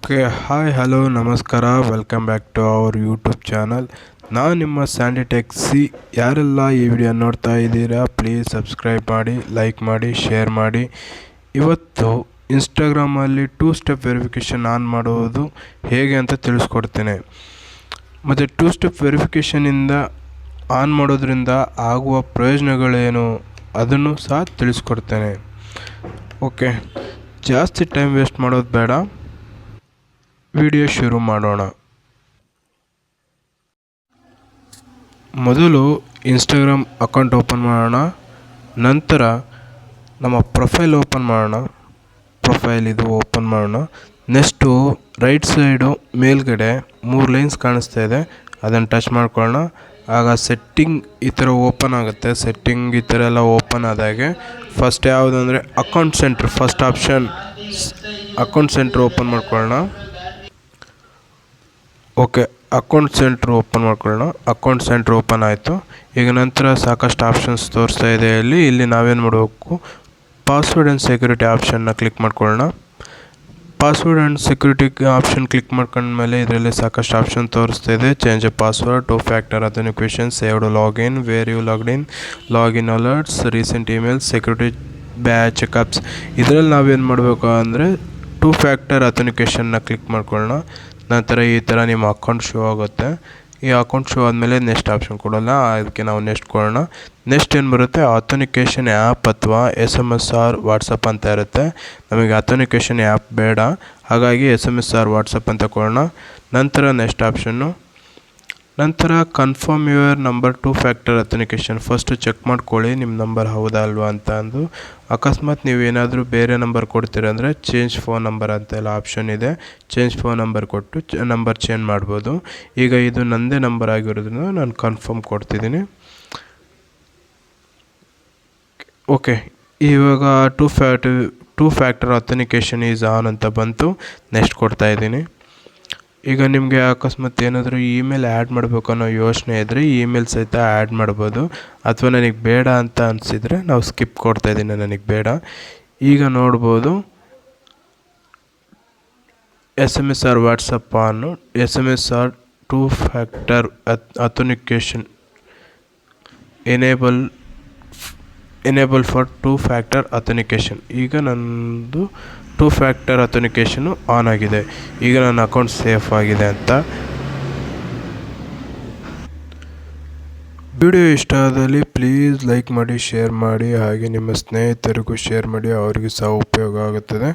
Okay, hi, hello, ನಮಸ್ಕಾರ. Welcome back to our YouTube channel. ನಾನು ನಿಮ್ಮ ಸ್ಯಾಂಡಿ ಟೆಕ್ಸಿ. ಯಾರೆಲ್ಲ ಈ ವಿಡಿಯೋ ನೋಡ್ತಾ ಇದ್ದೀರಾ, ಪ್ಲೀಸ್ ಸಬ್ಸ್ಕ್ರೈಬ್ ಮಾಡಿ, ಲೈಕ್ ಮಾಡಿ, ಶೇರ್ ಮಾಡಿ. ಇವತ್ತು ಇನ್ಸ್ಟಾಗ್ರಾಮಲ್ಲಿ 2 ಸ್ಟೆಪ್ ವೆರಿಫಿಕೇಷನ್ ಆನ್ ಮಾಡೋದು ಹೇಗೆ ಅಂತ ತಿಳಿಸ್ಕೊಡ್ತೇನೆ. ಮತ್ತು 2 ಸ್ಟೆಪ್ ವೆರಿಫಿಕೇಷನಿಂದ ಆನ್ ಮಾಡೋದ್ರಿಂದ ಆಗುವ ಪ್ರಯೋಜನಗಳೇನು ಅದನ್ನು ಸಹ ತಿಳಿಸ್ಕೊಡ್ತೇನೆ. ಓಕೆ, ಜಾಸ್ತಿ ಟೈಮ್ ವೇಸ್ಟ್ ಮಾಡೋದು ಬೇಡ, ವಿಡಿಯೋ ಶುರು ಮಾಡೋಣ. ಮೊದಲು ಇನ್ಸ್ಟಾಗ್ರಾಮ್ ಅಕೌಂಟ್ ಓಪನ್ ಮಾಡೋಣ. ನಂತರ ನಮ್ಮ ಪ್ರೊಫೈಲ್ ಓಪನ್ ಮಾಡೋಣ. ಇದು ಓಪನ್ ಮಾಡೋಣ. ನೆಕ್ಸ್ಟು ರೈಟ್ ಸೈಡು ಮೇಲ್ಗಡೆ 3 ಲೈನ್ಸ್ ಕಾಣಿಸ್ತಾ ಇದೆ, ಅದನ್ನು ಟಚ್ ಮಾಡ್ಕೊಳ್ಳೋಣ. ಆಗ ಸೆಟ್ಟಿಂಗ್ ಈ ಥರ ಓಪನ್ ಆಗುತ್ತೆ. ಸೆಟ್ಟಿಂಗ್ ಈ ಥರ ಎಲ್ಲ ಓಪನ್ ಆದಾಗೆ ಫಸ್ಟ್ ಯಾವುದು ಅಂದರೆ account centre, first option account centre open ಮಾಡ್ಕೊಳ್ಳೋಣ. ಓಕೆ, ಅಕೌಂಟ್ ಸೆಂಟ್ರ್ ಓಪನ್ ಮಾಡ್ಕೊಳ್ಳೋಣ. ಅಕೌಂಟ್ ಸೆಂಟ್ರ್ ಓಪನ್ ಆಯಿತು. ಈಗ ನಂತರ ಸಾಕಷ್ಟು ಆಪ್ಷನ್ಸ್ ತೋರಿಸ್ತಾ ಇದೆ. ಇಲ್ಲಿ ನಾವೇನು ಮಾಡಬೇಕು, ಪಾಸ್ವರ್ಡ್ ಆ್ಯಂಡ್ ಸೆಕ್ಯೂರಿಟಿ ಆಪ್ಷನ್ನ ಕ್ಲಿಕ್ ಮಾಡ್ಕೊಳ್ಳೋಣ. Password and security option click ಮಾಡ್ಕೊಂಡ್ಮೇಲೆ ಇದರಲ್ಲಿ ಸಾಕಷ್ಟು ಆಪ್ಷನ್ ತೋರಿಸ್ತಾ ಇದೆ. Change password, 2 factor authentication, saved login, where you login, login alerts, recent emails, security batch checkups. ಇದರಲ್ಲಿ ನಾವೇನು ಮಾಡಬೇಕು ಅಂದರೆ 2 ಫ್ಯಾಕ್ಟರ್ ಅಥೆಂಟಿಕೇಷನ್ನ ಕ್ಲಿಕ್ ಮಾಡ್ಕೊಳ್ಳೋಣ. ನಂತರ ಈ ಥರ ನಿಮ್ಮ ಅಕೌಂಟ್ ಶೋ ಆಗುತ್ತೆ. ಈ ಅಕೌಂಟ್ ಶೋ ಆದಮೇಲೆ ನೆಕ್ಸ್ಟ್ ಆಪ್ಷನ್ ಕೊಡೋಲ್ಲ, ಅದಕ್ಕೆ ನಾವು ನೆಕ್ಸ್ಟ್ ಕೊಡೋಣ. ನೆಕ್ಸ್ಟ್ ಏನು ಬರುತ್ತೆ, ಅಥೆಂಟಿಕೇಷನ್ ಆ್ಯಪ್ ಅಥವಾ SMS ಆರ್ ವಾಟ್ಸಪ್ ಅಂತ ಇರುತ್ತೆ. ನಮಗೆ ಅಥೆಂಟಿಕೇಷನ್ ಆ್ಯಪ್ ಬೇಡ, ಹಾಗಾಗಿ SMS ಆರ್ ವಾಟ್ಸಪ್ ಅಂತ ಕೊಡೋಣ. ನಂತರ ನೆಕ್ಸ್ಟ್ ಆಪ್ಷನ್ನು, ನಂತರ confirm your number 2 factor authentication. First check ಮಾಡ್ಕೊಳ್ಳಿ ನಿಮ್ಮ ನಂಬರ್ ಹೌದಾ ಅಲ್ವಾ ಅಂತ ಅಂದು. ಅಕಸ್ಮಾತ್ ನೀವು ಏನಾದರೂ ಬೇರೆ ನಂಬರ್ ಕೊಡ್ತೀರಂದರೆ ಚೇಂಜ್ ಫೋನ್ ನಂಬರ್ ಅಂತೆಲ್ಲ ಆಪ್ಷನ್ ಇದೆ. ಚೇಂಜ್ ಫೋನ್ ನಂಬರ್ ಕೊಟ್ಟು ನಂಬರ್ ಚೇಂಜ್ ಮಾಡ್ಬೋದು. ಈಗ ಇದು ನನ್ನದೇ ನಂಬರ್ ಆಗಿರೋದ್ರಿಂದ ನಾನು ಕನ್ಫರ್ಮ್ ಕೊಡ್ತಿದ್ದೀನಿ. ಓಕೆ, ಇವಾಗ 2 ಫ್ಯಾಕ್ಟರ್ ಅಥೆಂಟಿಕೇಷನ್ ಈಸ್ ಆನ್ ಅಂತ ಬಂತು. ನೆಕ್ಸ್ಟ್ ಕೊಡ್ತಾ ಇದ್ದೀನಿ. ಈಗ ನಿಮಗೆ ಅಕಸ್ಮಾತ್ ಏನಾದರೂ ಇಮೇಲ್ ಆ್ಯಡ್ ಮಾಡಬೇಕು ಅನ್ನೋ ಯೋಚನೆ ಇದ್ದರೆ ಇಮೇಲ್ ಸಹಿತ ಆ್ಯಡ್ ಮಾಡ್ಬೋದು. ಅಥವಾ ನನಗೆ ಬೇಡ ಅಂತ ಅನಿಸಿದರೆ ನಾವು ಸ್ಕಿಪ್ ಕೊಡ್ತಾಯಿದ್ದೀನಿ, ನನಗೆ ಬೇಡ. ಈಗ ನೋಡ್ಬೋದು SMS or WhatsApp on. SMS or 2 factor authentication enable for 2 factor authentication. ಈಗ ನನ್ನದು 2 ಫ್ಯಾಕ್ಟರ್ ಅಥೆಂಟಿಕೇಷನು ಆನ್ ಆಗಿದೆ. ಈಗ ನನ್ನ ಅಕೌಂಟ್ ಸೇಫ್ ಆಗಿದೆ ಅಂತ. ವಿಡಿಯೋ ಇಷ್ಟ ಆದಲ್ಲಿ ಪ್ಲೀಸ್ ಲೈಕ್ ಮಾಡಿ, ಶೇರ್ ಮಾಡಿ, ಹಾಗೆ ನಿಮ್ಮ ಸ್ನೇಹಿತರಿಗೂ ಶೇರ್ ಮಾಡಿ, ಅವರಿಗೂ ಸಹ ಉಪಯೋಗ ಆಗುತ್ತದೆ.